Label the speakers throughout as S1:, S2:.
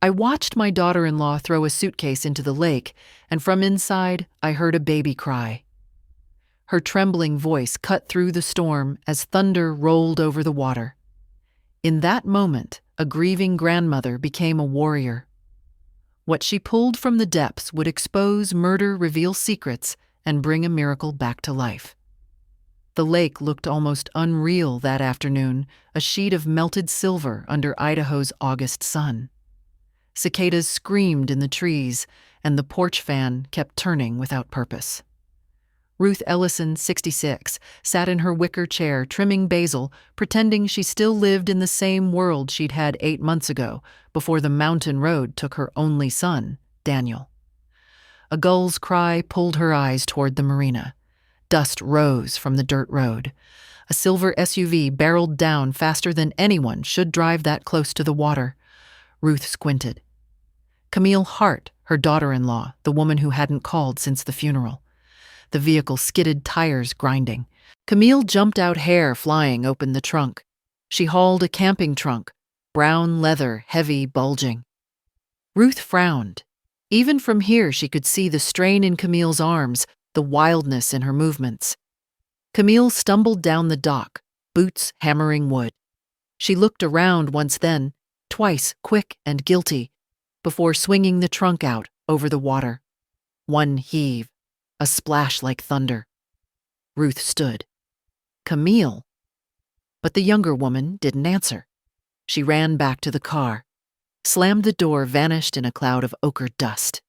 S1: I watched my daughter-in-law throw a suitcase into the lake, and from inside, I heard a baby cry. Her trembling voice cut through the storm as thunder rolled over the water. In that moment, a grieving grandmother became a warrior. What she pulled from the depths would expose murder, reveal secrets, and bring a miracle back to life. The lake looked almost unreal that afternoon, a sheet of melted silver under Idaho's August sun. Cicadas screamed in the trees, and the porch fan kept turning without purpose. Ruth Ellison, 66, sat in her wicker chair trimming basil, pretending she still lived in the same world she'd had 8 months ago, before the mountain road took her only son, Daniel. A gull's cry pulled her eyes toward the marina. Dust rose from the dirt road. A silver SUV barreled down faster than anyone should drive that close to the water. Ruth squinted. Camille Hart, her daughter-in-law, the woman who hadn't called since the funeral. The vehicle skidded, tires grinding. Camille jumped out, hair flying, opened the trunk. She hauled a camping trunk, brown leather, heavy, bulging. Ruth frowned. Even from here she could see the strain in Camille's arms, the wildness in her movements. Camille stumbled down the dock, boots hammering wood. She looked around once then, twice, quick and guilty, before swinging the trunk out over the water. One heave, a splash like thunder. Ruth stood. Camille. But the younger woman didn't answer. She ran back to the car, slammed the door, vanished in a cloud of ochre dust.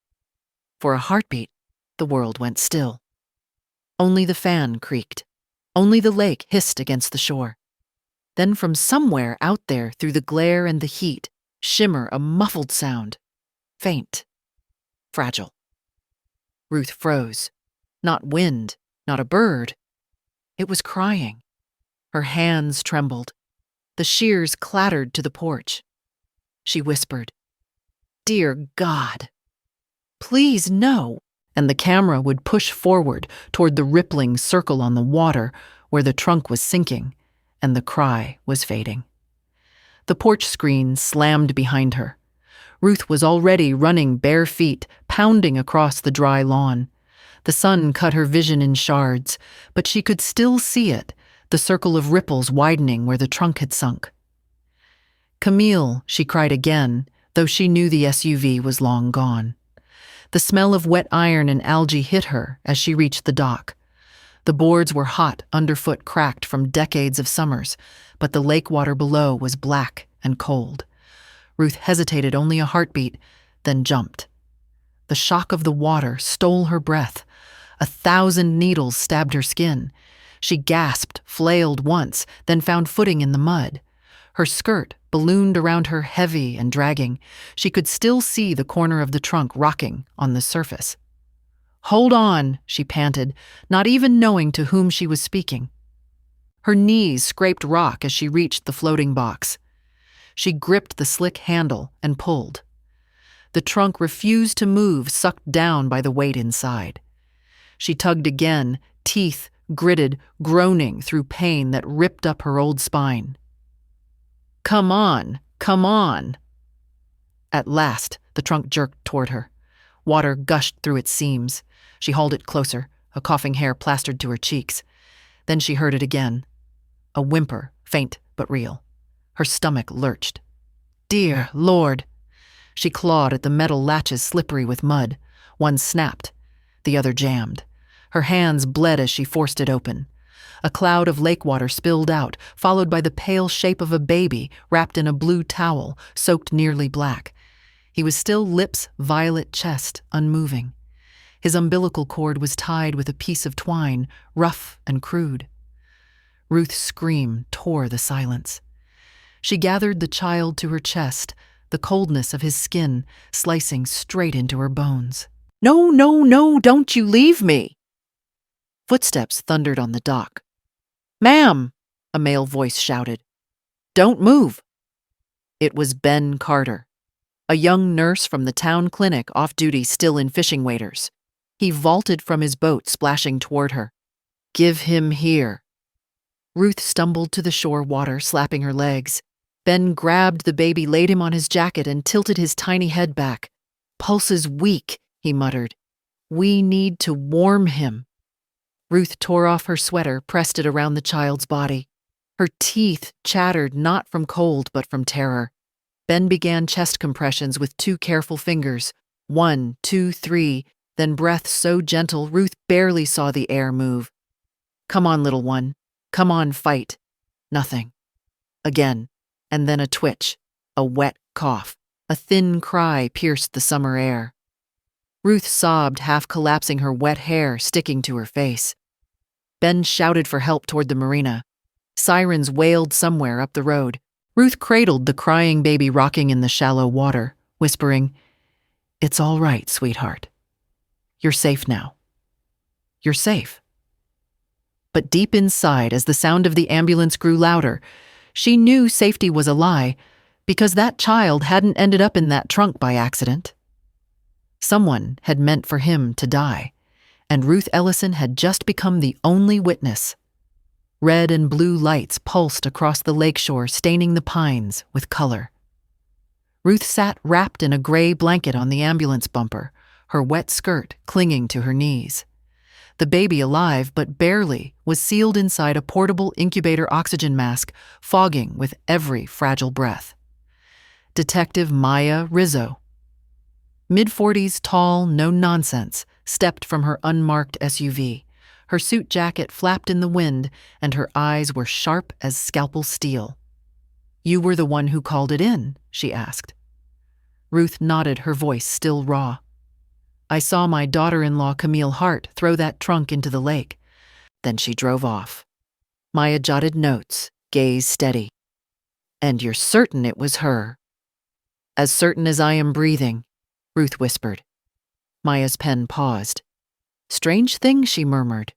S1: For a heartbeat, the world went still. Only the fan creaked. Only the lake hissed against the shore. Then from somewhere out there, through the glare and the heat, shimmer a muffled sound. Faint. Fragile. Ruth froze. Not wind, not a bird. It was crying. Her hands trembled. The shears clattered to the porch. She whispered, "Dear God, please no." And the camera would push forward toward the rippling circle on the water where the trunk was sinking and the cry was fading. The porch screen slammed behind her. Ruth was already running bare feet, pounding across the dry lawn. The sun cut her vision in shards, but she could still see it, the circle of ripples widening where the trunk had sunk. "Camille," she cried again, though she knew the SUV was long gone. The smell of wet iron and algae hit her as she reached the dock. The boards were hot, underfoot cracked from decades of summers, but the lake water below was black and cold. Ruth hesitated only a heartbeat, then jumped. The shock of the water stole her breath. 1,000 needles stabbed her skin. She gasped, flailed once, then found footing in the mud. Her skirt ballooned around her, heavy and dragging. She could still see the corner of the trunk rocking on the surface. "Hold on," she panted, not even knowing to whom she was speaking. Her knees scraped rock as she reached the floating box. She gripped the slick handle and pulled. The trunk refused to move, sucked down by the weight inside. She tugged again, teeth gritted, groaning through pain that ripped up her old spine. "Come on, come on." At last, the trunk jerked toward her. Water gushed through its seams. She hauled it closer, a coughing hair plastered to her cheeks. Then she heard it again. A whimper, faint but real. Her stomach lurched. "Dear Lord." She clawed at the metal latches slippery with mud. One snapped. The other jammed. Her hands bled as she forced it open. A cloud of lake water spilled out, followed by the pale shape of a baby wrapped in a blue towel, soaked nearly black. He was still lips, violet chest, unmoving. His umbilical cord was tied with a piece of twine, rough and crude. Ruth's scream tore the silence. She gathered the child to her chest, the coldness of his skin slicing straight into her bones. "No, no, no, don't you leave me!" Footsteps thundered on the dock. "Ma'am," a male voice shouted. "Don't move." It was Ben Carter, a young nurse from the town clinic off duty, still in fishing waders. He vaulted from his boat, splashing toward her. "Give him here." Ruth stumbled to the shore water, slapping her legs. Ben grabbed the baby, laid him on his jacket, and tilted his tiny head back. "Pulses weak," he muttered. "We need to warm him." Ruth tore off her sweater, pressed it around the child's body. Her teeth chattered not from cold but from terror. Ben began chest compressions with 2 careful fingers. 1, 2, 3, then breath so gentle Ruth barely saw the air move. "Come on, little one. Come on, fight." Nothing. Again, and then a twitch, a wet cough. A thin cry pierced the summer air. Ruth sobbed, half collapsing, her wet hair sticking to her face. Ben shouted for help toward the marina. Sirens wailed somewhere up the road. Ruth cradled the crying baby, rocking in the shallow water, whispering, "It's all right, sweetheart. You're safe now. You're safe." But deep inside, as the sound of the ambulance grew louder, she knew safety was a lie, because that child hadn't ended up in that trunk by accident. Someone had meant for him to die, and Ruth Ellison had just become the only witness. Red and blue lights pulsed across the lakeshore, staining the pines with color. Ruth sat wrapped in a gray blanket on the ambulance bumper, her wet skirt clinging to her knees. The baby, alive but barely, was sealed inside a portable incubator oxygen mask, fogging with every fragile breath. Detective Maya Rizzo, mid-40s, tall, no-nonsense, stepped from her unmarked SUV. Her suit jacket flapped in the wind, and her eyes were sharp as scalpel steel. "You were the one who called it in?" she asked. Ruth nodded, her voice still raw. "I saw my daughter-in-law, Camille Hart, throw that trunk into the lake." Then she drove off. Maya jotted notes, gaze steady. "And you're certain it was her?" "As certain as I am breathing," Ruth whispered. Maya's pen paused. "Strange thing," she murmured.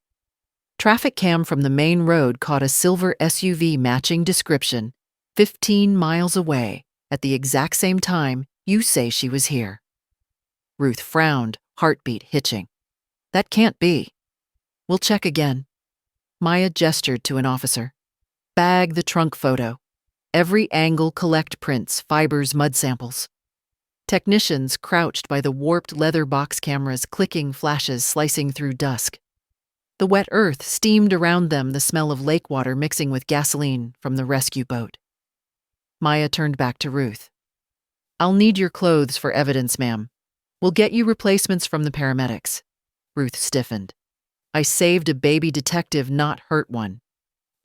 S1: "Traffic cam from the main road caught a silver SUV matching description, 15 miles away, at the exact same time you say she was here." Ruth frowned, heartbeat hitching. "That can't be. We'll check again." Maya gestured to an officer. "Bag the trunk photo. Every angle, collect prints, fibers, mud samples." Technicians crouched by the warped leather box cameras, clicking flashes slicing through dusk. The wet earth steamed around them, the smell of lake water mixing with gasoline from the rescue boat. Maya turned back to Ruth. "I'll need your clothes for evidence, ma'am. We'll get you replacements from the paramedics." Ruth stiffened. "I saved a baby detective, not hurt one.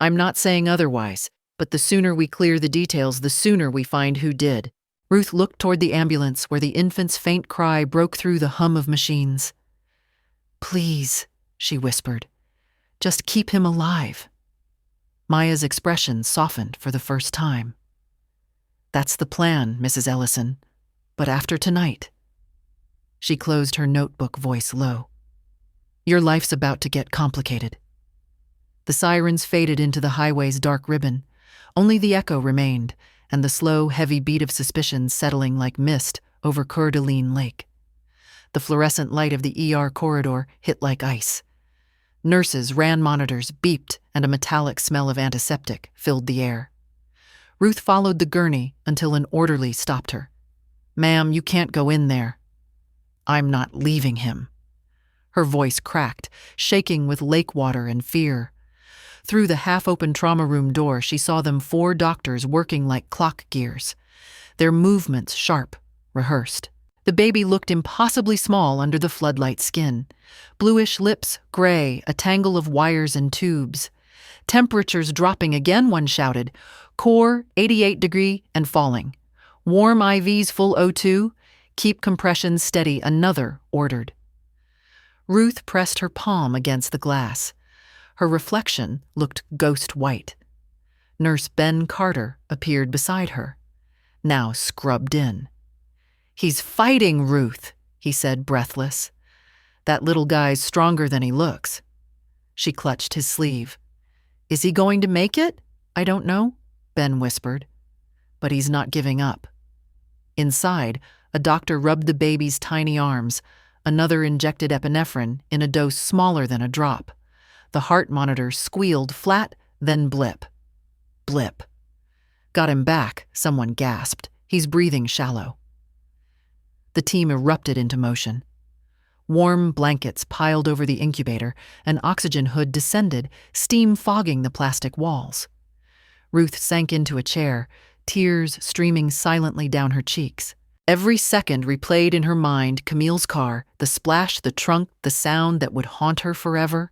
S1: I'm not saying otherwise, but the sooner we clear the details, the sooner we find who did." Ruth looked toward the ambulance, where the infant's faint cry broke through the hum of machines. "Please," she whispered, "just keep him alive." Maya's expression softened for the first time. "That's the plan, Mrs. Ellison, but after tonight." She closed her notebook, voice low. "Your life's about to get complicated." The sirens faded into the highway's dark ribbon. Only the echo remained, and the slow, heavy beat of suspicion settling like mist over Coeur d'Alene Lake. The fluorescent light of the ER corridor hit like ice. Nurses ran monitors, beeped, and a metallic smell of antiseptic filled the air. Ruth followed the gurney until an orderly stopped her. "Ma'am, you can't go in there." "I'm not leaving him." Her voice cracked, shaking with lake water and fear. Through the half-open trauma room door, she saw them 4 doctors working like clock gears, their movements sharp, rehearsed. The baby looked impossibly small under the floodlight skin. Bluish lips, gray, a tangle of wires and tubes. Temperatures dropping again, one shouted. "Core, 88 degree and falling. Warm IVs full O2. Keep compressions steady," another ordered. Ruth pressed her palm against the glass. Her reflection looked ghost white. Nurse Ben Carter appeared beside her, now scrubbed in. "He's fighting, Ruth," he said, breathless. "That little guy's stronger than he looks." She clutched his sleeve. "Is he going to make it?" "I don't know," Ben whispered. "But he's not giving up." Inside, a doctor rubbed the baby's tiny arms. Another injected epinephrine in a dose smaller than a drop. The heart monitor squealed flat, then blip. Blip. Got him back, someone gasped. He's breathing shallow. The team erupted into motion. Warm blankets piled over the incubator, an oxygen hood descended, steam fogging the plastic walls. Ruth sank into a chair, tears streaming silently down her cheeks. Every second replayed in her mind Camille's car, the splash, the trunk, the sound that would haunt her forever.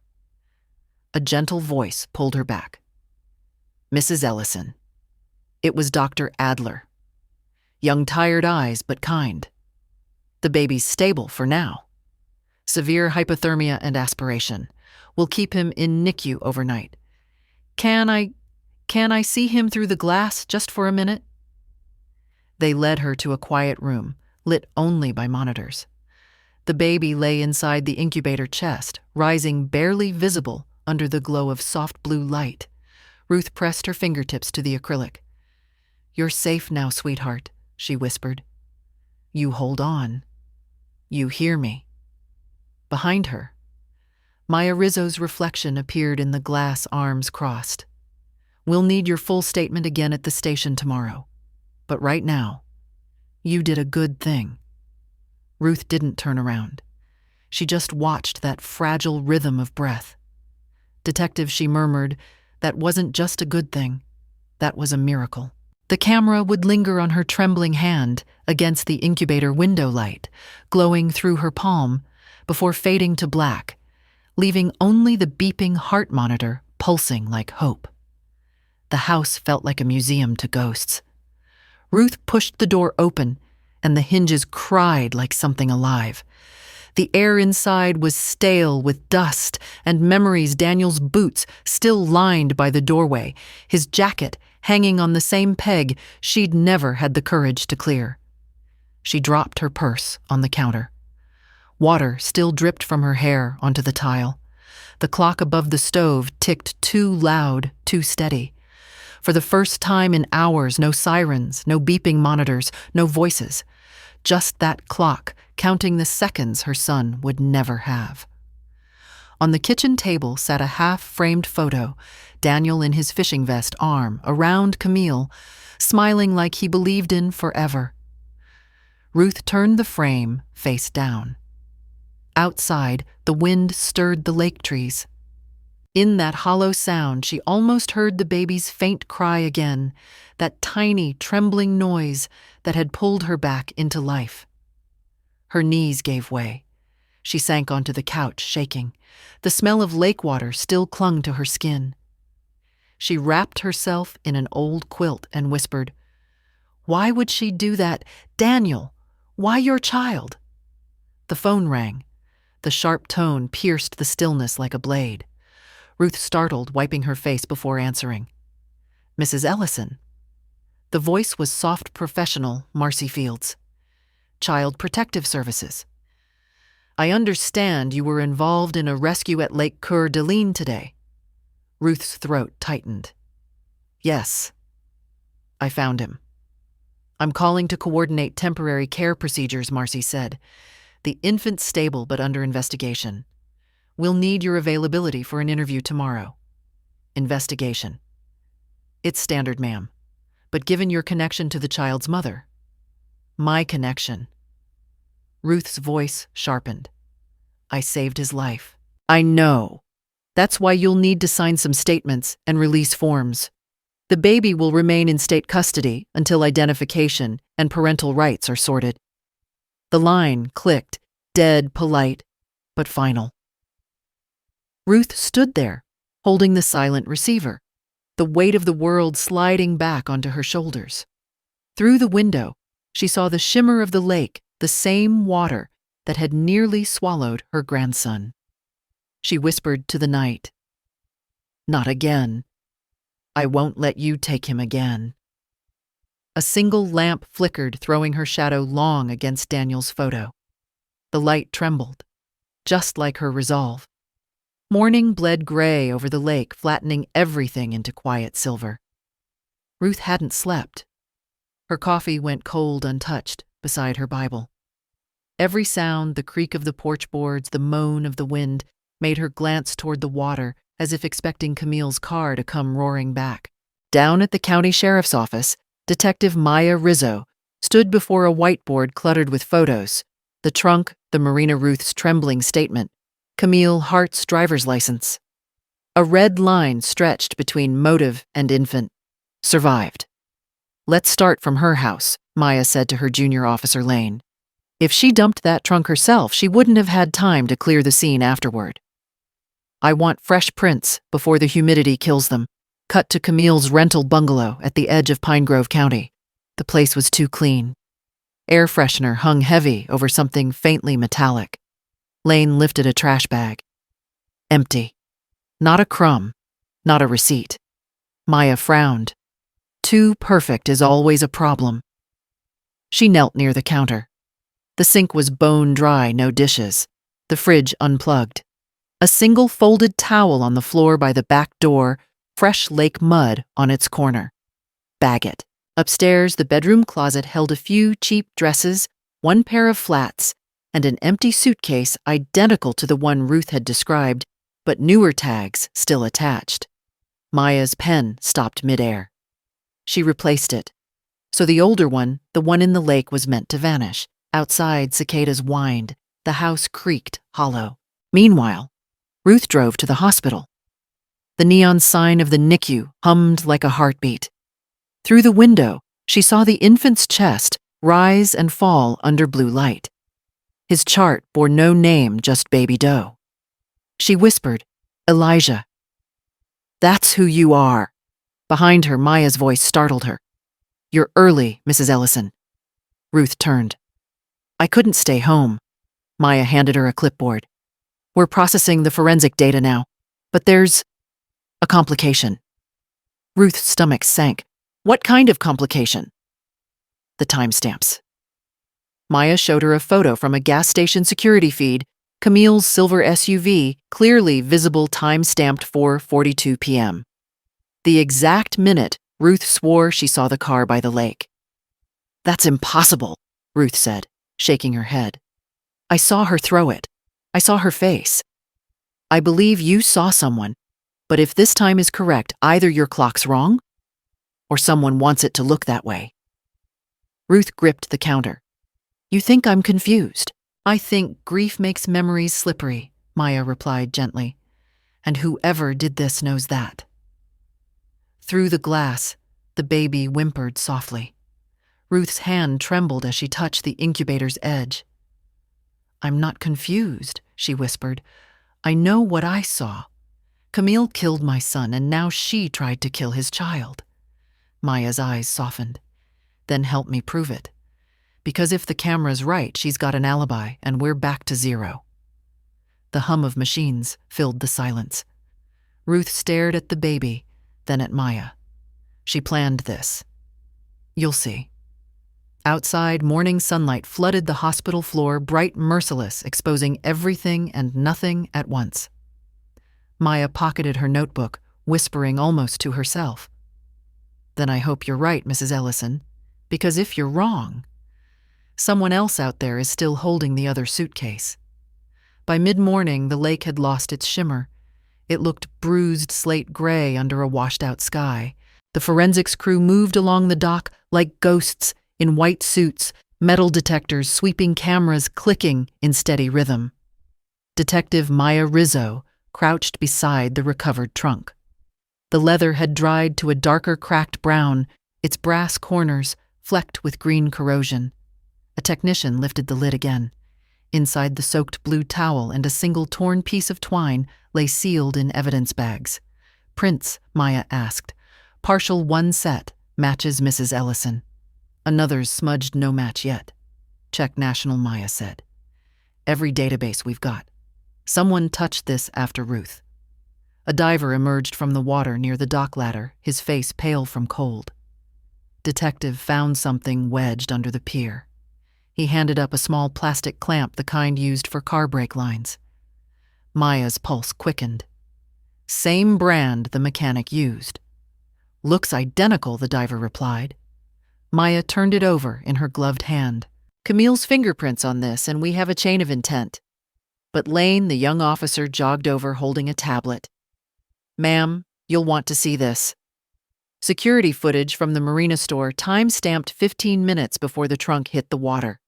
S1: A gentle voice pulled her back. Mrs. Ellison. It was Dr. Adler. Young, tired eyes, but kind. The baby's stable for now. Severe hypothermia and aspiration. We'll keep him in NICU overnight. Can I see him through the glass just for a minute? They led her to a quiet room, lit only by monitors. The baby lay inside the incubator chest, rising barely visible under the glow of soft blue light. Ruth pressed her fingertips to the acrylic. You're safe now, sweetheart, she whispered. You hold on. You hear me. Behind her, Maya Rizzo's reflection appeared in the glass, arms crossed. We'll need your full statement again at the station tomorrow. But right now, you did a good thing. Ruth didn't turn around. She just watched that fragile rhythm of breath. Detective, she murmured, that wasn't just a good thing. That was a miracle. The camera would linger on her trembling hand against the incubator window light, glowing through her palm, before fading to black, leaving only the beeping heart monitor pulsing like hope. The house felt like a museum to ghosts. Ruth pushed the door open, and the hinges cried like something alive. The air inside was stale with dust and memories. Daniel's boots still lined by the doorway, his jacket hanging on the same peg she'd never had the courage to clear. She dropped her purse on the counter. Water still dripped from her hair onto the tile. The clock above the stove ticked too loud, too steady. For the first time in hours, no sirens, no beeping monitors, no voices. Just that clock, counting the seconds her son would never have. On the kitchen table sat a half-framed photo, Daniel in his fishing vest, arm around Camille, smiling like he believed in forever. Ruth turned the frame face down. Outside, the wind stirred the lake trees. In that hollow sound, she almost heard the baby's faint cry again, that tiny, trembling noise that had pulled her back into life. Her knees gave way. She sank onto the couch, shaking. The smell of lake water still clung to her skin. She wrapped herself in an old quilt and whispered, "Why would she do that? Daniel, why your child?" The phone rang. The sharp tone pierced the stillness like a blade. Ruth startled, wiping her face before answering. "Mrs. Ellison." The voice was soft, professional, Marcy Fields. "Child Protective Services. I understand you were involved in a rescue at Lake Coeur d'Alene today." Ruth's throat tightened. "Yes. I found him. I'm calling to coordinate temporary care procedures," Marcy said. "The infant's stable but under investigation. We'll need your availability for an interview tomorrow." "Investigation. It's standard, ma'am. But given your connection to the child's mother." "My connection." Ruth's voice sharpened. "I saved his life." "I know. That's why you'll need to sign some statements and release forms. The baby will remain in state custody until identification and parental rights are sorted." The line clicked, dead, polite, but final. Ruth stood there, holding the silent receiver, the weight of the world sliding back onto her shoulders. Through the window, she saw the shimmer of the lake, the same water that had nearly swallowed her grandson. She whispered to the night, "Not again. I won't let you take him again." A single lamp flickered, throwing her shadow long against Daniel's photo. The light trembled, just like her resolve. Morning bled gray over the lake, flattening everything into quiet silver. Ruth hadn't slept. Her coffee went cold untouched beside her Bible. Every sound, the creak of the porch boards, the moan of the wind, made her glance toward the water as if expecting Camille's car to come roaring back. Down at the county sheriff's office, Detective Maya Rizzo stood before a whiteboard cluttered with photos: the trunk, the Marina Ruth's trembling statement, Camille Hart's driver's license. A red line stretched between motive and infant. Survived. "Let's start from her house," Maya said to her junior officer Lane. "If she dumped that trunk herself, she wouldn't have had time to clear the scene afterward. I want fresh prints before the humidity kills them." Cut to Camille's rental bungalow at the edge of Pine Grove County. The place was too clean. Air freshener hung heavy over something faintly metallic. Lane lifted a trash bag. Empty. Not a crumb. Not a receipt. Maya frowned. Too perfect is always a problem. She knelt near the counter. The sink was bone dry, no dishes. The fridge unplugged. A single folded towel on the floor by the back door, fresh lake mud on its corner. Bag it. Upstairs, the bedroom closet held a few cheap dresses, one pair of flats, and an empty suitcase identical to the one Ruth had described, but newer tags still attached. Maya's pen stopped midair. She replaced it. So the older one, the one in the lake, was meant to vanish. Outside, cicadas whined. The house creaked, hollow. Meanwhile, Ruth drove to the hospital. The neon sign of the NICU hummed like a heartbeat. Through the window, she saw the infant's chest rise and fall under blue light. His chart bore no name, just Baby Doe. She whispered, "Elijah." "That's who you are." Behind her, Maya's voice startled her. "You're early, Mrs. Ellison." Ruth turned. "I couldn't stay home." Maya handed her a clipboard. "We're processing the forensic data now, but there's a complication." Ruth's stomach sank. "What kind of complication?" "The timestamps." Maya showed her a photo from a gas station security feed, Camille's silver SUV, clearly visible time-stamped 4:42 p.m. The exact minute Ruth swore she saw the car by the lake. "That's impossible," Ruth said, shaking her head. "I saw her throw it. I saw her face. I believe you saw someone, but if this time is correct, either your clock's wrong or someone wants it to look that way." Ruth gripped the counter. "You think I'm confused?" "I think grief makes memories slippery," Maya replied gently. "And whoever did this knows that." Through the glass, the baby whimpered softly. Ruth's hand trembled as she touched the incubator's edge. "I'm not confused," she whispered. "I know what I saw. Camille killed my son, and now she tried to kill his child." Maya's eyes softened. "Then help me prove it. Because if the camera's right, she's got an alibi, and we're back to zero." The hum of machines filled the silence. Ruth stared at the baby, then at Maya. She planned this. "You'll see." Outside, morning sunlight flooded the hospital floor, bright, merciless, exposing everything and nothing at once. Maya pocketed her notebook, whispering almost to herself. "Then I hope you're right, Mrs. Ellison, because if you're wrong, someone else out there is still holding the other suitcase." By mid-morning, the lake had lost its shimmer. It looked bruised slate gray under a washed-out sky. The forensics crew moved along the dock like ghosts in white suits, metal detectors sweeping, cameras clicking in steady rhythm. Detective Maya Rizzo crouched beside the recovered trunk. The leather had dried to a darker cracked brown, its brass corners flecked with green corrosion. A technician lifted the lid again. Inside, the soaked blue towel and a single torn piece of twine lay sealed in evidence bags. "Prints," Maya asked. "Partial one set, matches Mrs. Ellison. Another's smudged, no match yet." "Check national," Maya said. "Every database we've got. Someone touched this after Ruth." A diver emerged from the water near the dock ladder, his face pale from cold. Detective found something wedged under the pier. He handed up a small plastic clamp, the kind used for car brake lines. Maya's pulse quickened. "Same brand the mechanic used." "Looks identical," the diver replied. Maya turned it over in her gloved hand. "Camille's fingerprints on this, and we have a chain of intent." But Lane, the young officer, jogged over holding a tablet. "Ma'am, you'll want to see this." Security footage from the marina store time-stamped 15 minutes before the trunk hit the water.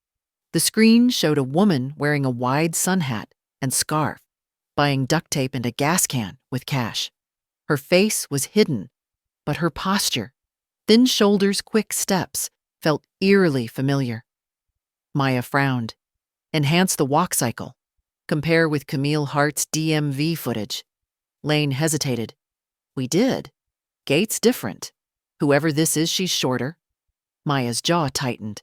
S1: The screen showed a woman wearing a wide sun hat and scarf, buying duct tape and a gas can with cash. Her face was hidden, but her posture, thin shoulders, quick steps, felt eerily familiar. Maya frowned. Enhance the walk cycle. Compare with Camille Hart's DMV footage. Lane hesitated. We did. Gate's different. Whoever this is, she's shorter. Maya's jaw tightened.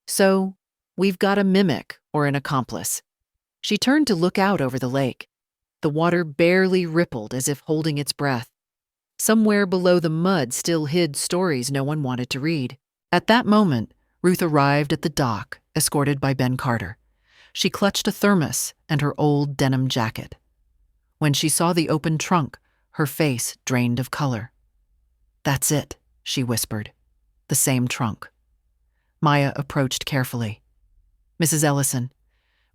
S1: So, we've got a mimic or an accomplice. She turned to look out over the lake. The water barely rippled as if holding its breath. Somewhere below the mud still hid stories no one wanted to read. At that moment, Ruth arrived at the dock, escorted by Ben Carter. She clutched a thermos and her old denim jacket. When she saw the open trunk, her face drained of color. That's it, she whispered. The same trunk. Maya approached carefully. Mrs. Ellison,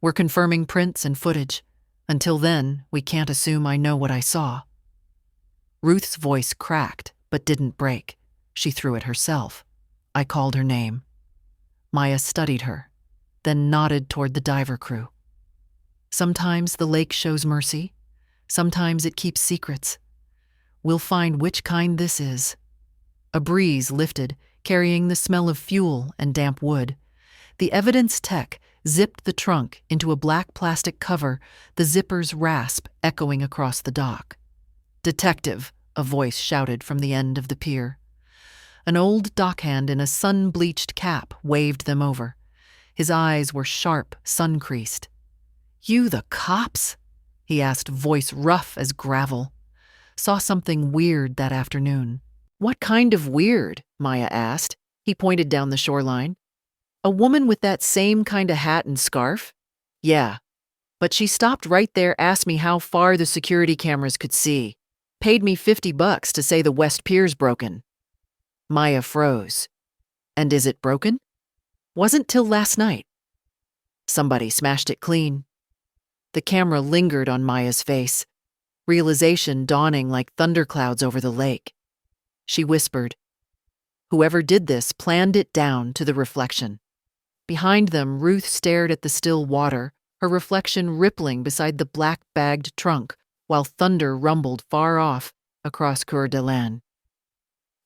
S1: we're confirming prints and footage. Until then, we can't assume I know what I saw. Ruth's voice cracked, but didn't break. She threw it herself. I called her name. Maya studied her, then nodded toward the diver crew. Sometimes the lake shows mercy. Sometimes it keeps secrets. We'll find which kind this is. A breeze lifted, carrying the smell of fuel and damp wood. The evidence tech zipped the trunk into a black plastic cover, the zipper's rasp echoing across the dock. Detective, a voice shouted from the end of the pier. An old dockhand in a sun-bleached cap waved them over. His eyes were sharp, sun-creased. You the cops? He asked, voice rough as gravel. Saw something weird that afternoon. What kind of weird? Maya asked. He pointed down the shoreline. A woman with that same kind of hat and scarf? Yeah. But she stopped right there, asked me how far the security cameras could see. Paid me $50 to say the West Pier's broken. Maya froze. And is it broken? Wasn't till last night. Somebody smashed it clean. The camera lingered on Maya's face, realization dawning like thunderclouds over the lake. She whispered. Whoever did this planned it down to the reflection. Behind them, Ruth stared at the still water, her reflection rippling beside the black-bagged trunk, while thunder rumbled far off across Coeur d'Alene.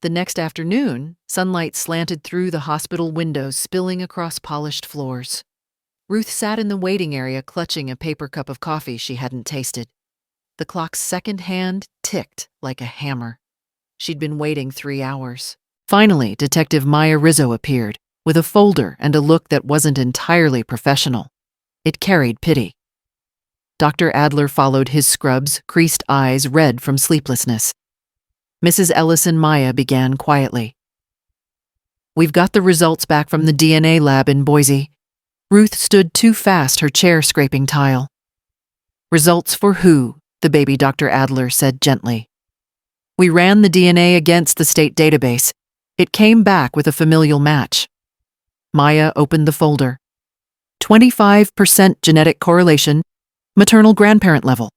S1: The next afternoon, sunlight slanted through the hospital windows, spilling across polished floors. Ruth sat in the waiting area, clutching a paper cup of coffee she hadn't tasted. The clock's second hand ticked like a hammer. She'd been waiting 3 hours. Finally, Detective Maya Rizzo appeared, with a folder and a look that wasn't entirely professional. It carried pity. Dr. Adler followed his scrubs, creased eyes red from sleeplessness. Mrs. Ellison Maya began quietly. We've got the results back from the DNA lab in Boise. Ruth stood too fast, her chair scraping tile. Results for who? The baby Dr. Adler said gently. We ran the DNA against the state database. It came back with a familial match. Maya opened the folder. 25% genetic correlation, maternal grandparent level.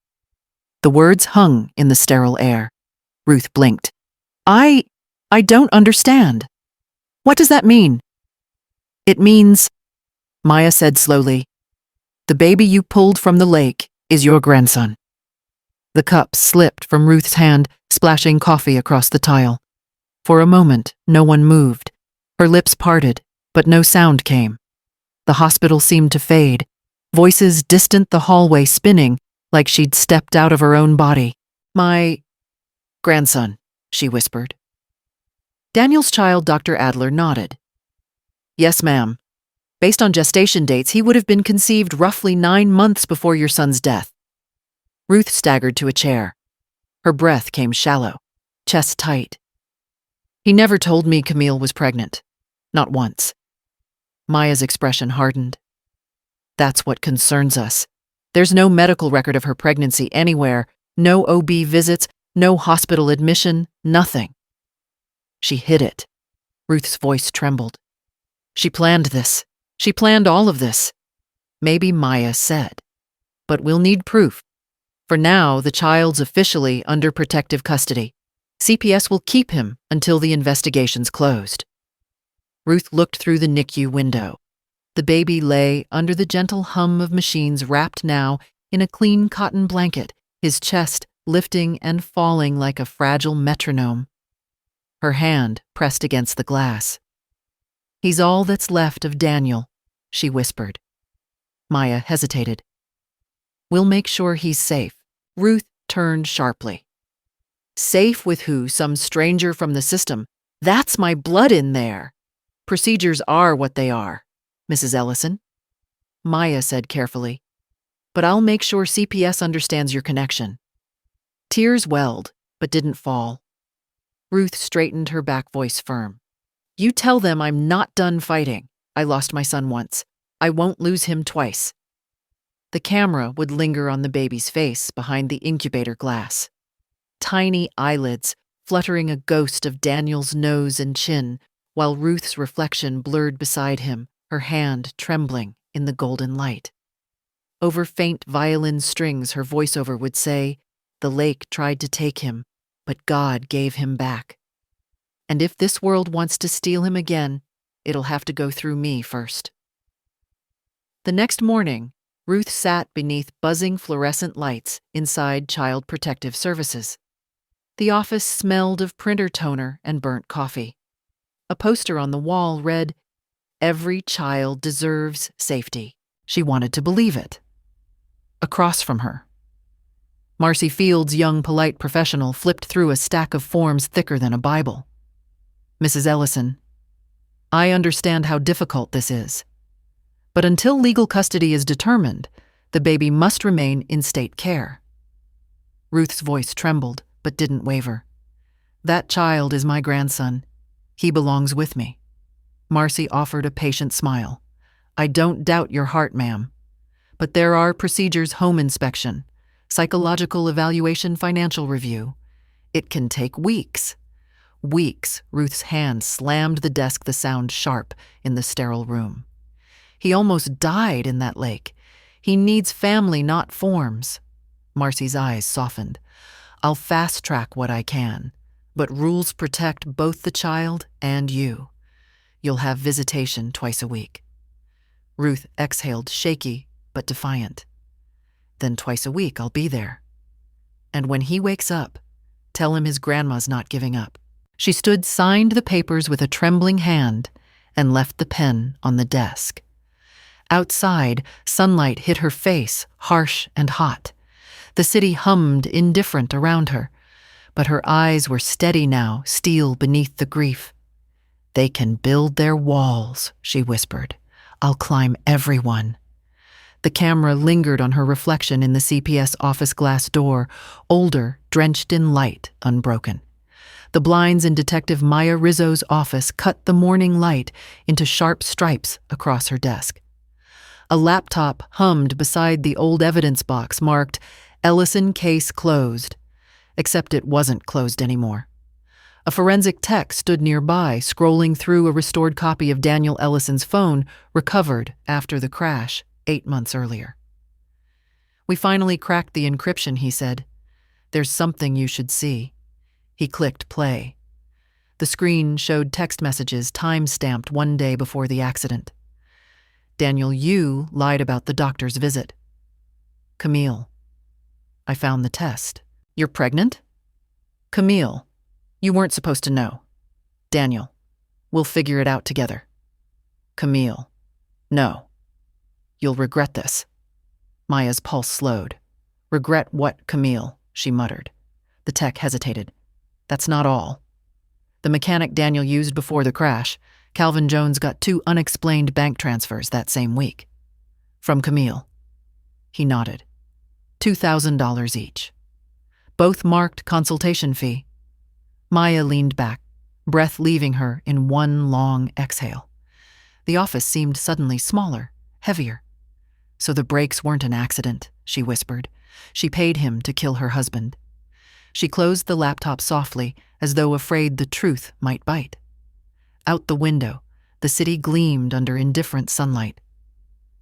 S1: The words hung in the sterile air. Ruth blinked. I don't understand. What does that mean? It means, Maya said slowly, the baby you pulled from the lake is your grandson. The cup slipped from Ruth's hand, splashing coffee across the tile. For a moment, no one moved. Her lips parted, but no sound came. The hospital seemed to fade, voices distant the hallway spinning like she'd stepped out of her own body. My grandson, she whispered. Daniel's child, Dr. Adler, nodded. Yes, ma'am. Based on gestation dates, he would have been conceived roughly 9 months before your son's death. Ruth staggered to a chair. Her breath came shallow, chest tight. He never told me Camille was pregnant. Not once. Maya's expression hardened. That's what concerns us. There's no medical record of her pregnancy anywhere, no OB visits, no hospital admission, nothing. She hid it. Ruth's voice trembled. She planned this. She planned all of this. Maybe Maya said. But we'll need proof. For now, the child's officially under protective custody. CPS will keep him until the investigation's closed. Ruth looked through the NICU window. The baby lay under the gentle hum of machines, wrapped now in a clean cotton blanket, his chest lifting and falling like a fragile metronome. Her hand pressed against the glass. "He's all that's left of Daniel," she whispered. Maya hesitated. "We'll make sure he's safe." Ruth turned sharply. "Safe with who? Some stranger from the system? That's my blood in there." "Procedures are what they are, Mrs. Ellison," Maya said carefully. "But I'll make sure CPS understands your connection." Tears welled, but didn't fall. Ruth straightened her back, voice firm. "You tell them I'm not done fighting. I lost my son once. I won't lose him twice." The camera would linger on the baby's face behind the incubator glass. Tiny eyelids fluttering a ghost of Daniel's nose and chin, while Ruth's reflection blurred beside him, her hand trembling in the golden light. Over faint violin strings, her voiceover would say, "The lake tried to take him, but God gave him back. And if this world wants to steal him again, it'll have to go through me first." The next morning, Ruth sat beneath buzzing fluorescent lights inside Child Protective Services. The office smelled of printer toner and burnt coffee. A poster on the wall read, "Every child deserves safety." She wanted to believe it. Across from her, Marcy Field's young polite professional flipped through a stack of forms thicker than a Bible. "Mrs. Ellison, I understand how difficult this is. But until legal custody is determined, the baby must remain in state care." Ruth's voice trembled, but didn't waver. "That child is my grandson. He belongs with me." Marcy offered a patient smile. "I don't doubt your heart, ma'am. But there are procedures: home inspection, psychological evaluation, financial review. It can take weeks." Weeks. Ruth's hand slammed the desk, the sound sharp in the sterile room. "He almost died in that lake. He needs family, not forms." Marcy's eyes softened. "I'll fast-track what I can, but rules protect both the child and you. You'll have visitation twice a week." Ruth exhaled, shaky but defiant. "Then twice a week I'll be there. And when he wakes up, tell him his grandma's not giving up." She signed the papers with a trembling hand, and left the pen on the desk. Outside, sunlight hit her face, harsh and hot. The city hummed indifferent around her, but her eyes were steady now, steel beneath the grief. "They can build their walls," she whispered. "I'll climb every one." The camera lingered on her reflection in the CPS office glass door, older, drenched in light, unbroken. The blinds in Detective Maya Rizzo's office cut the morning light into sharp stripes across her desk. A laptop hummed beside the old evidence box marked "Ellison case closed," except it wasn't closed anymore. A forensic tech stood nearby, scrolling through a restored copy of Daniel Ellison's phone, recovered after the crash 8 months earlier. "We finally cracked the encryption," he said. "There's something you should see." He clicked play. The screen showed text messages time-stamped 1 day before the accident. "Daniel, you lied about the doctor's visit." "Camille, I found the test." "You're pregnant?" "Camille, you weren't supposed to know." "Daniel, we'll figure it out together." "Camille, no. You'll regret this." Maya's pulse slowed. "Regret what, Camille?" she muttered. The tech hesitated. "That's not all. The mechanic Daniel used before the crash, Calvin Jones, got 2 unexplained bank transfers that same week. From Camille." He nodded. $2,000 each. Both marked consultation fee. Maya leaned back, breath leaving her in one long exhale. The office seemed suddenly smaller, heavier. "So the breaks weren't an accident," she whispered. "She paid him to kill her husband." She closed the laptop softly, as though afraid the truth might bite. Out the window, the city gleamed under indifferent sunlight.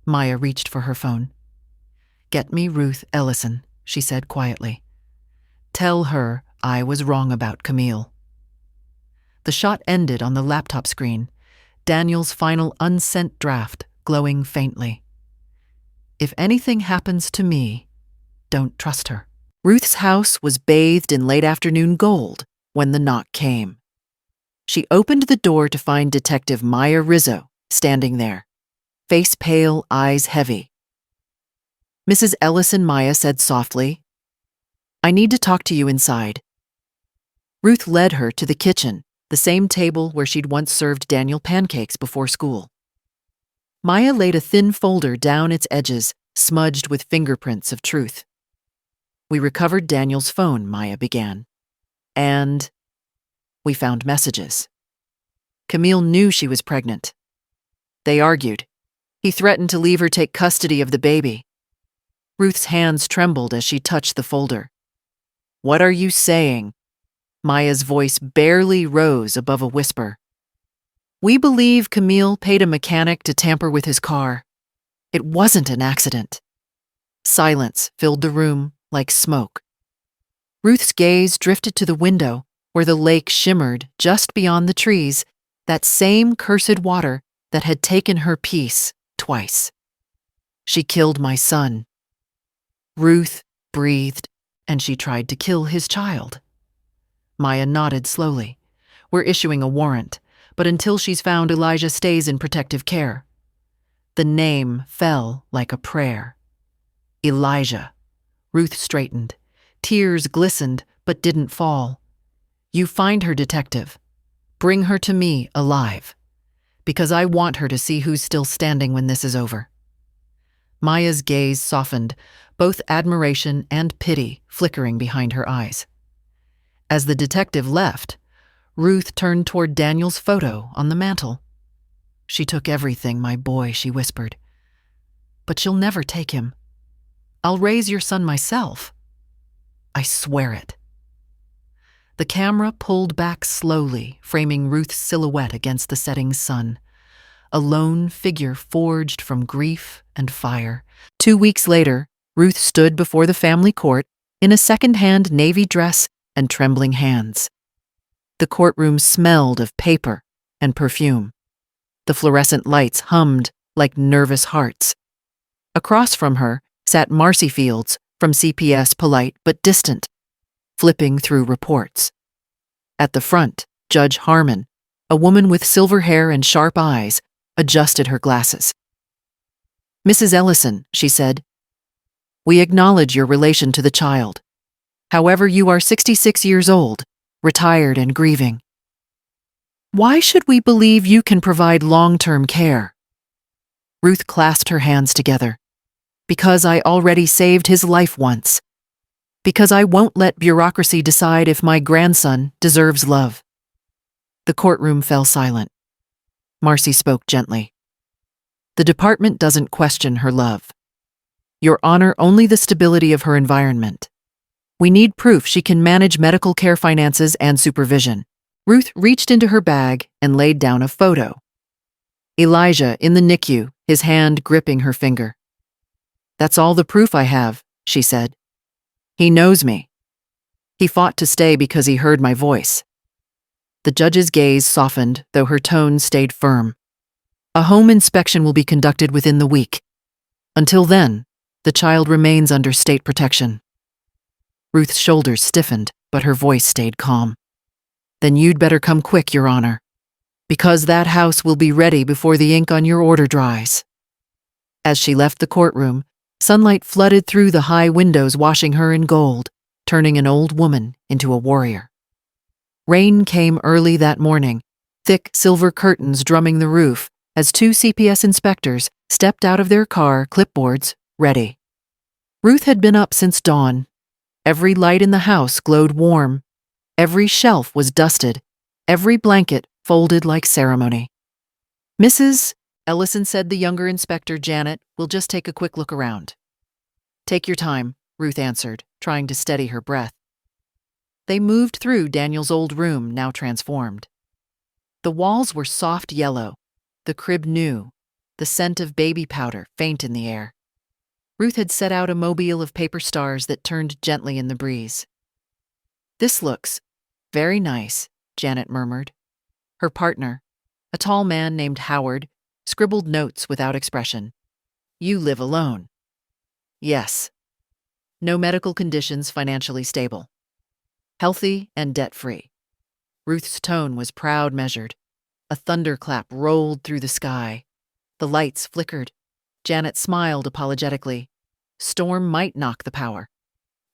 S1: Maya reached for her phone. "Get me Ruth Ellison," she said quietly. "Tell her I was wrong about Camille. The shot ended on the laptop screen, Daniel's final unsent draft glowing faintly. If anything happens to me, don't trust her. Ruth's house was bathed in late afternoon gold when the knock came. She opened the door to find Detective Maya Rizzo standing there, face pale, eyes heavy. Mrs. Ellison, Maya said softly, "I need to talk to you inside." Ruth led her to the kitchen, the same table where she'd once served Daniel pancakes before school. Maya laid a thin folder down its edges, smudged with fingerprints of truth. "We recovered Daniel's phone," Maya began. "And we found messages. Camille knew she was pregnant. They argued. He threatened to leave her take custody of the baby." Ruth's hands trembled as she touched the folder. "What are you saying?" Maya's voice barely rose above a whisper. "We believe Camille paid a mechanic to tamper with his car. It wasn't an accident." Silence filled the room like smoke. Ruth's gaze drifted to the window where the lake shimmered just beyond the trees, that same cursed water that had taken her peace twice. "She killed my son." Ruth breathed, and she tried to kill his child. Maya nodded slowly. "We're issuing a warrant, but until she's found, Elijah stays in protective care." The name fell like a prayer. Elijah. Ruth straightened. Tears glistened, but didn't fall. "You find her, detective. Bring her to me alive, because I want her to see who's still standing when this is over." Maya's gaze softened, both admiration and pity flickering behind her eyes. As the detective left, Ruth turned toward Daniel's photo on the mantel. "She took everything, my boy," she whispered. "But she'll never take him. I'll raise your son myself. I swear it." The camera pulled back slowly, framing Ruth's silhouette against the setting sun. A lone figure forged from grief and fire. 2 weeks later, Ruth stood before the family court in a second-hand navy dress and trembling hands. The courtroom smelled of paper and perfume. The fluorescent lights hummed like nervous hearts. Across from her sat Marcy Fields from CPS, polite but distant, flipping through reports. At the front, Judge Harmon, a woman with silver hair and sharp eyes, adjusted her glasses. "Mrs. Ellison," she said, "we acknowledge your relation to the child. However, you are 66 years old, retired and grieving. Why should we believe you can provide long-term care?" Ruth clasped her hands together. "Because I already saved his life once. Because I won't let bureaucracy decide if my grandson deserves love." The courtroom fell silent. Marcy spoke gently. "The department doesn't question her love. Your Honor, only the stability of her environment. We need proof she can manage medical care finances and supervision." Ruth reached into her bag and laid down a photo. Elijah in the NICU, his hand gripping her finger. "That's all the proof I have," she said. "He knows me. He fought to stay because he heard my voice." The judge's gaze softened, though her tone stayed firm. "A home inspection will be conducted within the week. Until then, the child remains under state protection." Ruth's shoulders stiffened, but her voice stayed calm. "Then you'd better come quick, Your Honor, because that house will be ready before the ink on your order dries." As she left the courtroom, sunlight flooded through the high windows, washing her in gold, turning an old woman into a warrior. Rain came early that morning, thick silver curtains drumming the roof as 2 CPS inspectors stepped out of their car, clipboards ready. Ruth had been up since dawn. Every light in the house glowed warm. Every shelf was dusted, every blanket folded like ceremony. "Mrs. Ellison," said the younger inspector, Janet, "we'll just take a quick look around." "Take your time," Ruth answered, trying to steady her breath. They moved through Daniel's old room, now transformed. The walls were soft yellow, the crib new, the scent of baby powder faint in the air. Ruth had set out a mobile of paper stars that turned gently in the breeze. "This looks very nice," Janet murmured. Her partner, a tall man named Howard, scribbled notes without expression. "You live alone." "Yes." "No medical conditions, financially stable." "Healthy and debt-free." Ruth's tone was proud measured. A thunderclap rolled through the sky. The lights flickered. Janet smiled apologetically. "Storm might knock the power."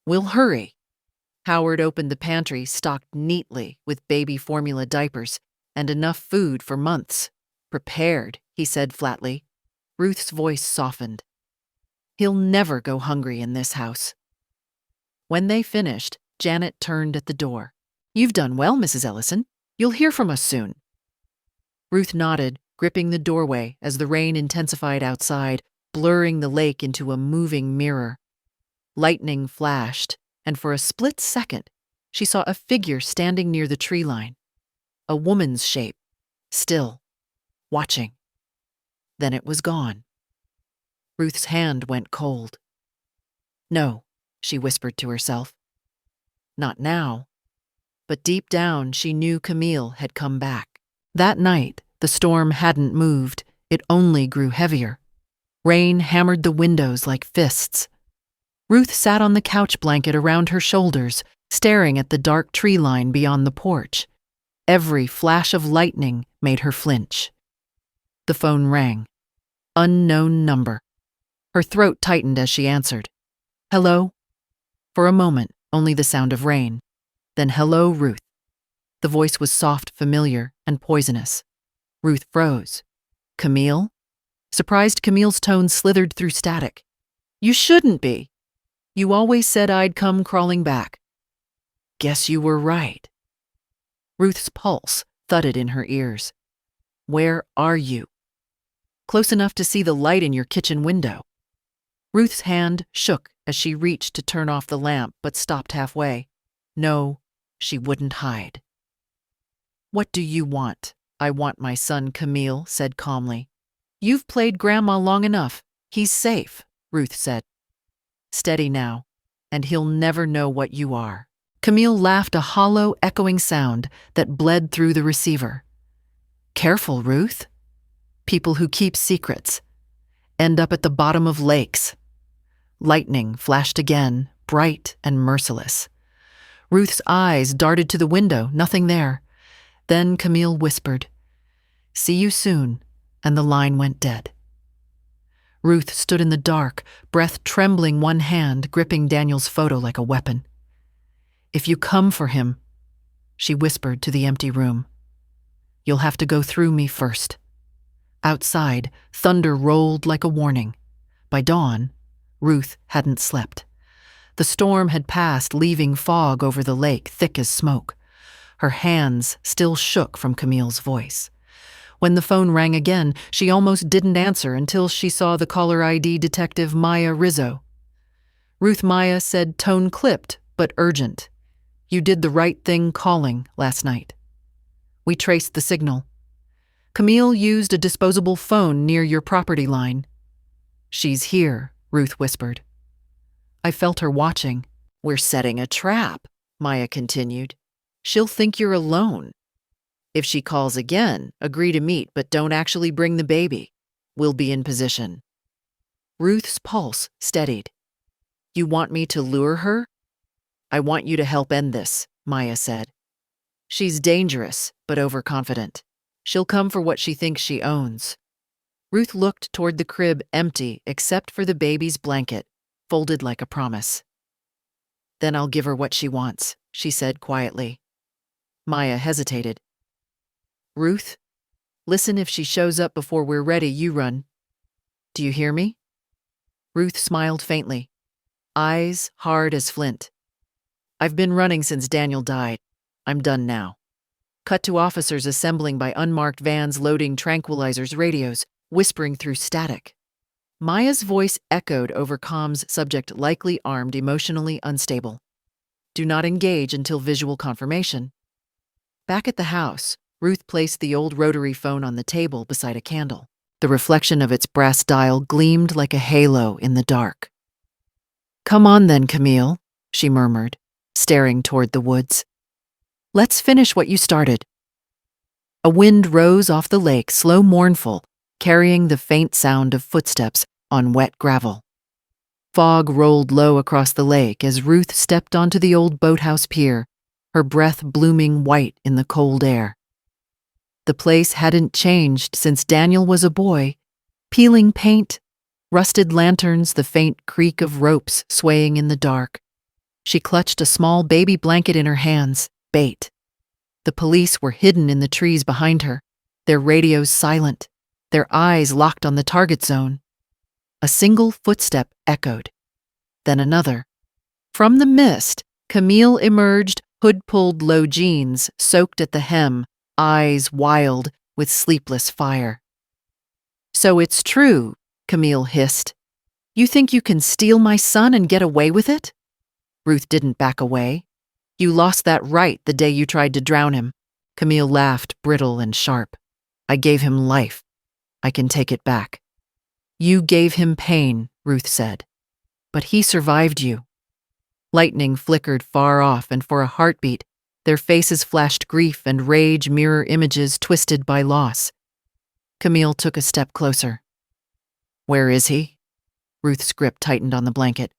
S1: "We'll hurry." Howard opened the pantry, stocked neatly with baby formula diapers and enough food for months. "Prepared," he said flatly. Ruth's voice softened. "He'll never go hungry in this house." When they finished, Janet turned at the door. "You've done well, Mrs. Ellison. You'll hear from us soon." Ruth nodded, gripping the doorway as the rain intensified outside, blurring the lake into a moving mirror. Lightning flashed, and for a split second, she saw a figure standing near the tree line. A woman's shape, still, watching. Then it was gone. Ruth's hand went cold. "No," she whispered to herself. Not now. But deep down, she knew Camille had come back. That night, the storm hadn't moved. It only grew heavier. Rain hammered the windows like fists. Ruth sat on the couch blanket around her shoulders, staring at the dark tree line beyond the porch. Every flash of lightning made her flinch. The phone rang. Unknown number. Her throat tightened as she answered. "Hello?" For a moment, only the sound of rain. Then, "Hello, Ruth." The voice was soft, familiar, and poisonous. Ruth froze. "Camille?" Surprised, Camille's tone slithered through static. "You shouldn't be. You always said I'd come crawling back." "Guess you were right." Ruth's pulse thudded in her ears. "Where are you?" "Close enough to see the light in your kitchen window." Ruth's hand shook as she reached to turn off the lamp but stopped halfway. No, she wouldn't hide. "What do you want?" "I want my son, Camille," said calmly. "You've played Grandma long enough. He's safe," Ruth said. "Steady now, and he'll never know what you are." Camille laughed, a hollow, echoing sound that bled through the receiver. "Careful, Ruth. People who keep secrets end up at the bottom of lakes." Lightning flashed again, bright and merciless. Ruth's eyes darted to the window, nothing there. Then Camille whispered, "See you soon," and the line went dead. Ruth stood in the dark, breath trembling, one hand gripping Daniel's photo like a weapon. "If you come for him," she whispered to the empty room, "you'll have to go through me first." Outside, thunder rolled like a warning. By dawn, Ruth hadn't slept. The storm had passed, leaving fog over the lake, thick as smoke. Her hands still shook from Camille's voice. When the phone rang again, she almost didn't answer until she saw the caller ID detective Maya Rizzo. Ruth Maya said, tone clipped but urgent, "You did the right thing calling last night. We traced the signal. Camille used a disposable phone near your property line." "She's here," Ruth whispered. "I felt her watching." "We're setting a trap," Maya continued. "She'll think you're alone. If she calls again, agree to meet, but don't actually bring the baby. We'll be in position." Ruth's pulse steadied. "You want me to lure her?" "I want you to help end this," Maya said. "She's dangerous, but overconfident. She'll come for what she thinks she owns." Ruth looked toward the crib, empty except for the baby's blanket, folded like a promise. "Then I'll give her what she wants," she said quietly. Maya hesitated. "Ruth, listen, if she shows up before we're ready, you run. Do you hear me?" Ruth smiled faintly, eyes hard as flint. "I've been running since Daniel died. I'm done now." Cut to officers assembling by unmarked vans, loading tranquilizers, radios, whispering through static. Maya's voice echoed over comms, subject likely armed, emotionally unstable. "Do not engage until visual confirmation." Back at the house, Ruth placed the old rotary phone on the table beside a candle. The reflection of its brass dial gleamed like a halo in the dark. "Come on then, Camille," she murmured, staring toward the woods. "Let's finish what you started." A wind rose off the lake, slow, mournful, carrying the faint sound of footsteps on wet gravel. Fog rolled low across the lake as Ruth stepped onto the old boathouse pier, her breath blooming white in the cold air. The place hadn't changed since Daniel was a boy. Peeling paint, rusted lanterns, the faint creak of ropes swaying in the dark. She clutched a small baby blanket in her hands, bait. The police were hidden in the trees behind her, their radios silent, their eyes locked on the target zone. A single footstep echoed, then another. From the mist, Camille emerged, hood-pulled low jeans soaked at the hem, eyes wild with sleepless fire. "So it's true," Camille hissed. "You think you can steal my son and get away with it?" Ruth didn't back away. "You lost that right the day you tried to drown him." Camille laughed, brittle and sharp. "I gave him life. I can take it back." "You gave him pain," Ruth said. "But he survived you." Lightning flickered far off, and for a heartbeat, their faces flashed grief and rage, mirror images twisted by loss. Camille took a step closer. "Where is he?" Ruth's grip tightened on the blanket.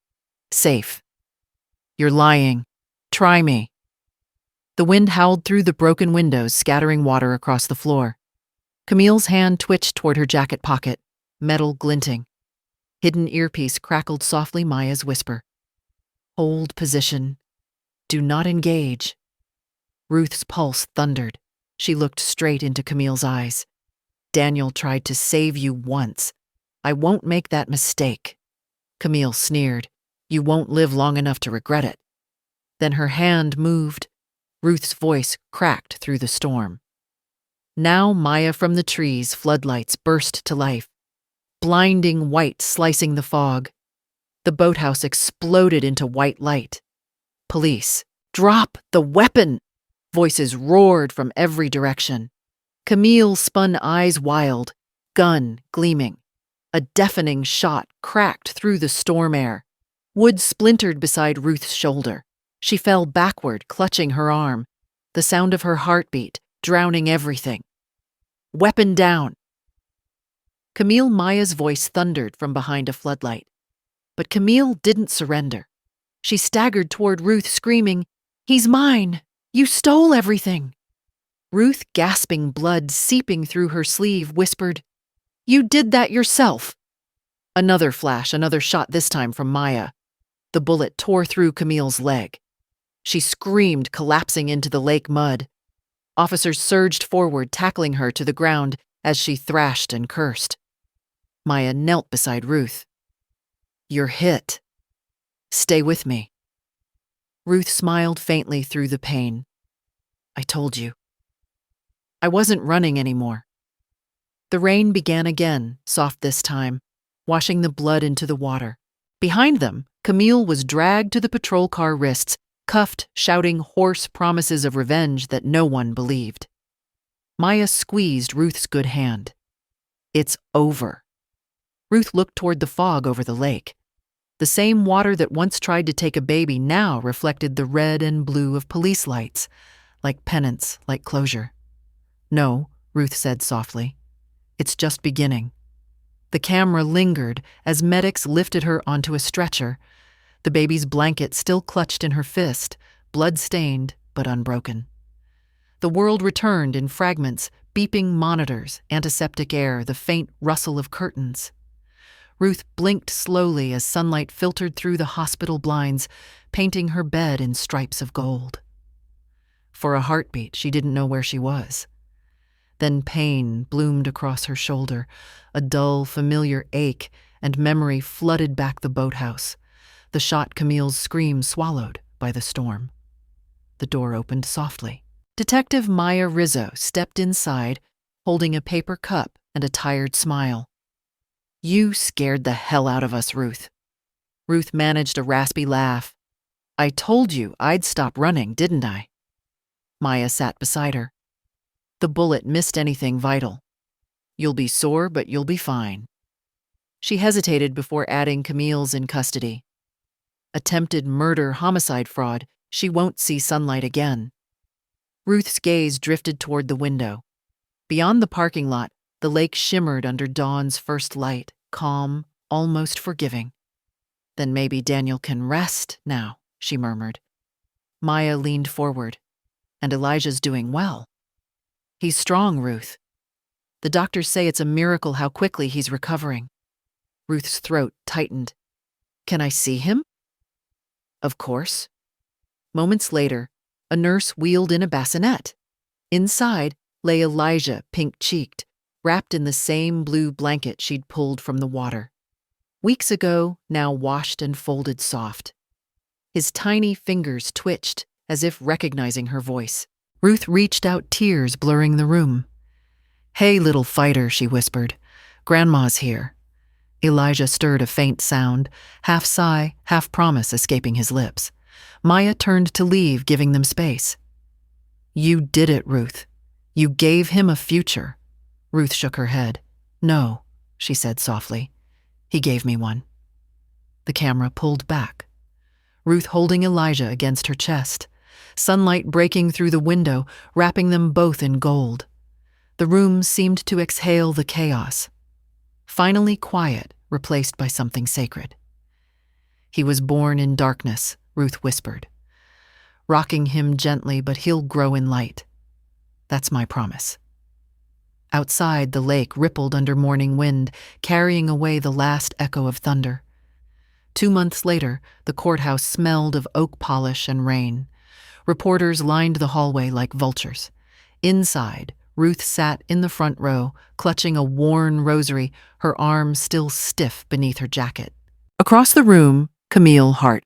S1: "Safe." "You're lying. Try me." The wind howled through the broken windows, scattering water across the floor. Camille's hand twitched toward her jacket pocket, metal glinting. Hidden earpiece crackled softly Maya's whisper. "Hold position. Do not engage." Ruth's pulse thundered. She looked straight into Camille's eyes. "Daniel tried to save you once. I won't make that mistake." Camille sneered. "You won't live long enough to regret it." Then her hand moved. Ruth's voice cracked through the storm. Now Maya from the trees, floodlights burst to life. Blinding white slicing the fog. The boathouse exploded into white light. "Police, drop the weapon!" Voices roared from every direction. Camille spun eyes wild, gun gleaming. A deafening shot cracked through the storm air. Wood splintered beside Ruth's shoulder. She fell backward, clutching her arm, the sound of her heartbeat drowning everything. "Weapon down!" Camille Maya's voice thundered from behind a floodlight. But Camille didn't surrender. She staggered toward Ruth, screaming, "He's mine! You stole everything!" Ruth, gasping, blood seeping through her sleeve, whispered, "You did that yourself!" Another flash, another shot, this time from Maya. The bullet tore through Camille's leg. She screamed, collapsing into the lake mud. Officers surged forward, tackling her to the ground as she thrashed and cursed. Maya knelt beside Ruth. "You're hit. Stay with me." Ruth smiled faintly through the pain. "I told you." "I wasn't running anymore." The rain began again, soft this time, washing the blood into the water. Behind them, Camille was dragged to the patrol car wrists, cuffed, shouting hoarse promises of revenge that no one believed. Maya squeezed Ruth's good hand. "It's over." Ruth looked toward the fog over the lake. The same water that once tried to take a baby now reflected the red and blue of police lights, like penance, like closure. "No," Ruth said softly. "It's just beginning." The camera lingered as medics lifted her onto a stretcher, the baby's blanket still clutched in her fist, blood-stained but unbroken. The world returned in fragments, beeping monitors, antiseptic air, the faint rustle of curtains. Ruth blinked slowly as sunlight filtered through the hospital blinds, painting her bed in stripes of gold. For a heartbeat, she didn't know where she was. Then pain bloomed across her shoulder, a dull, familiar ache, and memory flooded back the boathouse, the shot Camille's scream swallowed by the storm. The door opened softly. Detective Maya Rizzo stepped inside, holding a paper cup and a tired smile. "You scared the hell out of us, Ruth." Ruth managed a raspy laugh. "I told you I'd stop running, didn't I?" Maya sat beside her. "The bullet missed anything vital. You'll be sore, but you'll be fine." She hesitated before adding Camille's in custody. Attempted murder homicide fraud, She won't see sunlight again. Ruth's gaze drifted toward the window. Beyond the parking lot, the lake shimmered under dawn's first light, calm, almost forgiving. Then maybe Daniel can rest now, she murmured. Maya leaned forward. And Elijah's doing well. He's strong, Ruth. The doctors say it's a miracle how quickly he's recovering. Ruth's throat tightened. Can I see him? Of course. Moments later, a nurse wheeled in a bassinet. Inside lay Elijah, pink-cheeked, wrapped in the same blue blanket she'd pulled from the water. Weeks ago, now washed and folded soft. His tiny fingers twitched, as if recognizing her voice. Ruth reached out, tears blurring the room. Hey, little fighter, she whispered. Grandma's here. Elijah stirred a faint sound, half sigh, half promise escaping his lips. Maya turned to leave, giving them space. You did it, Ruth. You gave him a future. Ruth shook her head. No, she said softly. He gave me one. The camera pulled back. Ruth holding Elijah against her chest. Sunlight breaking through the window, wrapping them both in gold. The room seemed to exhale the chaos. Finally quiet, replaced by something sacred. He was born in darkness, Ruth whispered. Rocking him gently, but he'll grow in light. That's my promise. Outside, the lake rippled under morning wind, carrying away the last echo of thunder. 2 months later, the courthouse smelled of oak polish and rain. Reporters lined the hallway like vultures. Inside, Ruth sat in the front row, clutching a worn rosary, her arm still stiff beneath her jacket. Across the room, Camille Hart.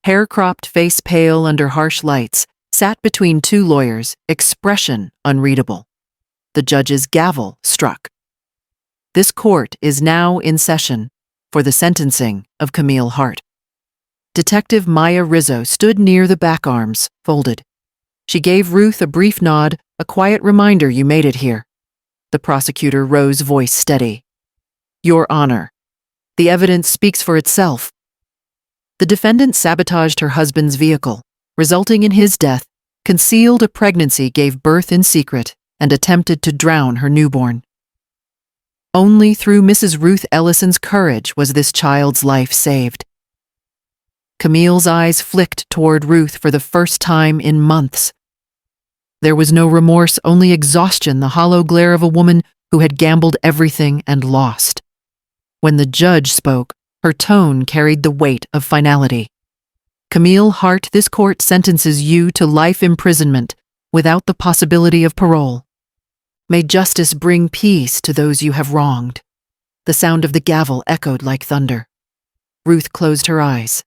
S1: Hair-cropped, face pale under harsh lights, sat between two lawyers, expression unreadable. The judge's gavel struck. This court is now in session for the sentencing of Camille Hart. Detective Maya Rizzo stood near the back arms, folded. She gave Ruth a brief nod, a quiet reminder you made it here. The prosecutor rose, voice steady. Your Honor, the evidence speaks for itself. The defendant sabotaged her husband's vehicle, resulting in his death, concealed a pregnancy, gave birth in secret, and attempted to drown her newborn. Only through Mrs. Ruth Ellison's courage was this child's life saved. Camille's eyes flicked toward Ruth for the first time in months. There was no remorse, only exhaustion, the hollow glare of a woman who had gambled everything and lost. When the judge spoke, her tone carried the weight of finality. Camille Hart, this court sentences you to life imprisonment without the possibility of parole. May justice bring peace to those you have wronged. The sound of the gavel echoed like thunder. Ruth closed her eyes.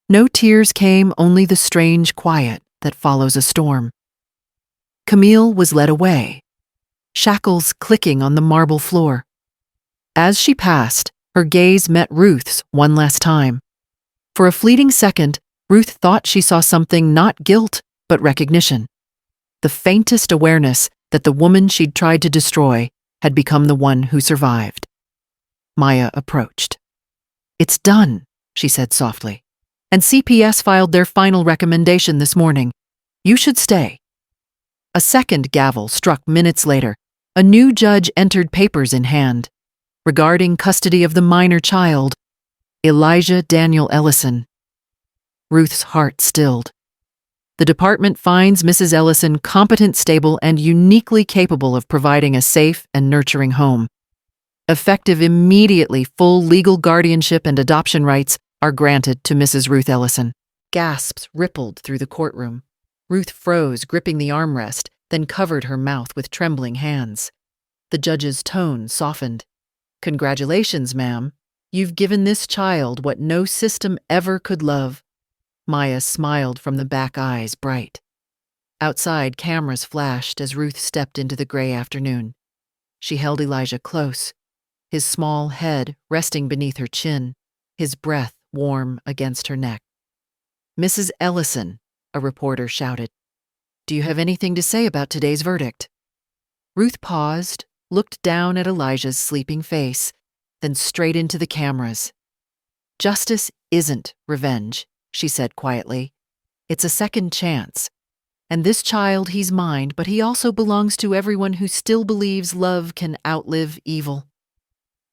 S1: No tears came, only the strange quiet that follows a storm. Camille was led away, shackles clicking on the marble floor. As she passed, her gaze met Ruth's one last time. For a fleeting second, Ruth thought she saw something, not guilt, but recognition. The faintest awareness that the woman she'd tried to destroy had become the one who survived. Maya approached. It's done, she said softly. And CPS filed their final recommendation this morning. You should stay. A second gavel struck minutes later. A new judge entered, papers in hand. Regarding custody of the minor child, Elijah Daniel Ellison. Ruth's heart stilled. The department finds Mrs. Ellison competent, stable, and uniquely capable of providing a safe and nurturing home. Effective immediately, full legal guardianship and adoption rights are granted to Mrs. Ruth Ellison. Gasps rippled through the courtroom. Ruth froze, gripping the armrest, then covered her mouth with trembling hands. The judge's tone softened. Congratulations, ma'am. You've given this child what no system ever could love. Maya smiled from the back eyes, bright. Outside, cameras flashed as Ruth stepped into the gray afternoon. She held Elijah close, his small head resting beneath her chin, his breath warm against her neck. Mrs. Ellison, a reporter shouted. Do you have anything to say about today's verdict? Ruth paused, looked down at Elijah's sleeping face, then straight into the cameras. Justice isn't revenge, she said quietly. It's a second chance. And this child, he's mine, but he also belongs to everyone who still believes love can outlive evil.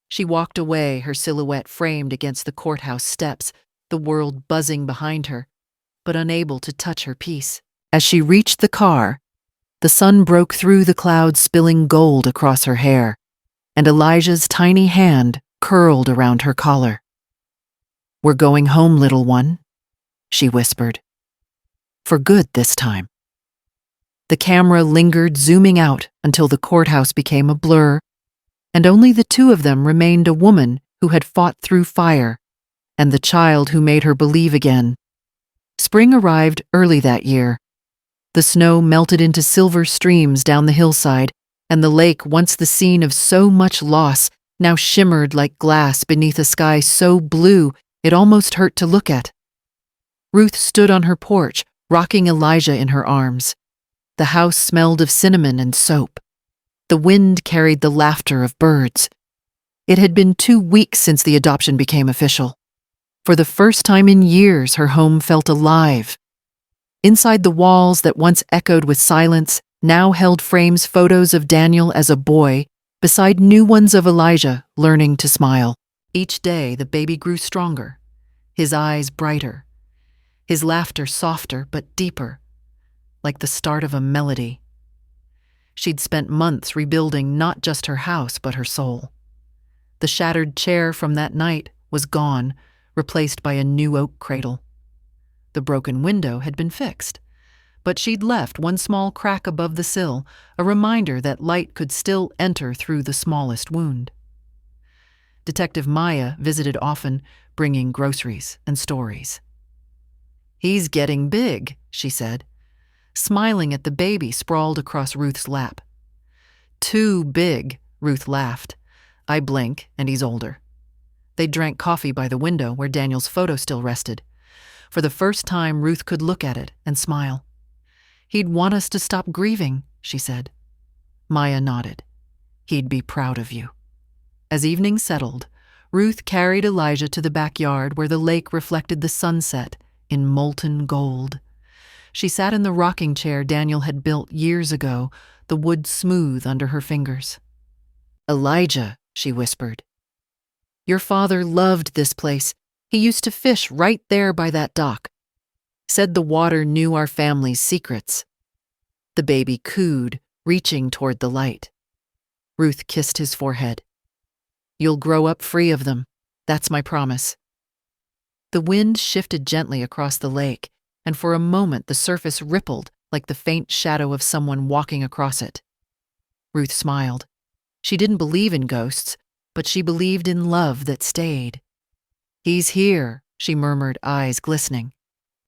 S1: She walked away, her silhouette framed against the courthouse steps, the world buzzing behind her, but unable to touch her peace. As she reached the car, the sun broke through the clouds, spilling gold across her hair, and Elijah's tiny hand curled around her collar. "We're going home, little one," she whispered. "For good this time." The camera lingered, zooming out until the courthouse became a blur, and only the two of them remained, a woman who had fought through fire and the child who made her believe again. Spring arrived early that year. The snow melted into silver streams down the hillside, and the lake, once the scene of so much loss, now shimmered like glass beneath a sky so blue it almost hurt to look at. Ruth stood on her porch, rocking Elijah in her arms. The house smelled of cinnamon and soap. The wind carried the laughter of birds. It had been 2 weeks since the adoption became official. For the first time in years, her home felt alive. Inside the walls that once echoed with silence now held frames, photos of Daniel as a boy, beside new ones of Elijah learning to smile. Each day, the baby grew stronger, his eyes brighter, his laughter softer but deeper, like the start of a melody. She'd spent months rebuilding not just her house, but her soul. The shattered chair from that night was gone, replaced by a new oak cradle. The broken window had been fixed, but she'd left one small crack above the sill, a reminder that light could still enter through the smallest wound. Detective Maya visited often, bringing groceries and stories. "He's getting big," she said, smiling at the baby sprawled across Ruth's lap. "Too big," Ruth laughed. "I blink, and he's older." They drank coffee by the window where Daniel's photo still rested. For the first time, Ruth could look at it and smile. "He'd want us to stop grieving," she said. Maya nodded. "He'd be proud of you." As evening settled, Ruth carried Elijah to the backyard where the lake reflected the sunset in molten gold. She sat in the rocking chair Daniel had built years ago, the wood smooth under her fingers. "Elijah," she whispered, "your father loved this place. He used to fish right there by that dock. Said the water knew our family's secrets." The baby cooed, reaching toward the light. Ruth kissed his forehead. "You'll grow up free of them. That's my promise." The wind shifted gently across the lake, and for a moment the surface rippled like the faint shadow of someone walking across it. Ruth smiled. She didn't believe in ghosts, but she believed in love that stayed. "He's here," she murmured, eyes glistening.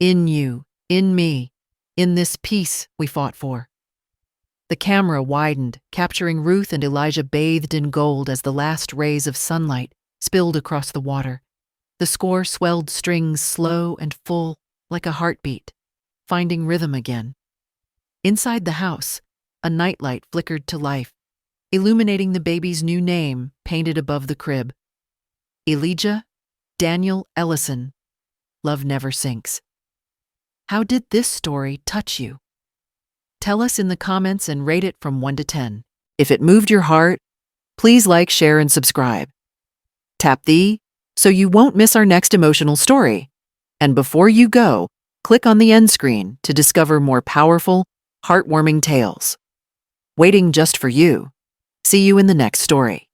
S1: "In you, in me, in this peace we fought for." The camera widened, capturing Ruth and Elijah bathed in gold as the last rays of sunlight spilled across the water. The score swelled strings slow and full, like a heartbeat, finding rhythm again. Inside the house, a nightlight flickered to life, illuminating the baby's new name painted above the crib. Elijah Daniel Ellison. Love never sinks. How did this story touch you? Tell us in the comments and rate it from 1 to 10. If it moved your heart, please like, share, and subscribe. Tap the so you won't miss our next emotional story. And before you go, click on the end screen to discover more powerful, heartwarming tales. Waiting just for you. See you in the next story.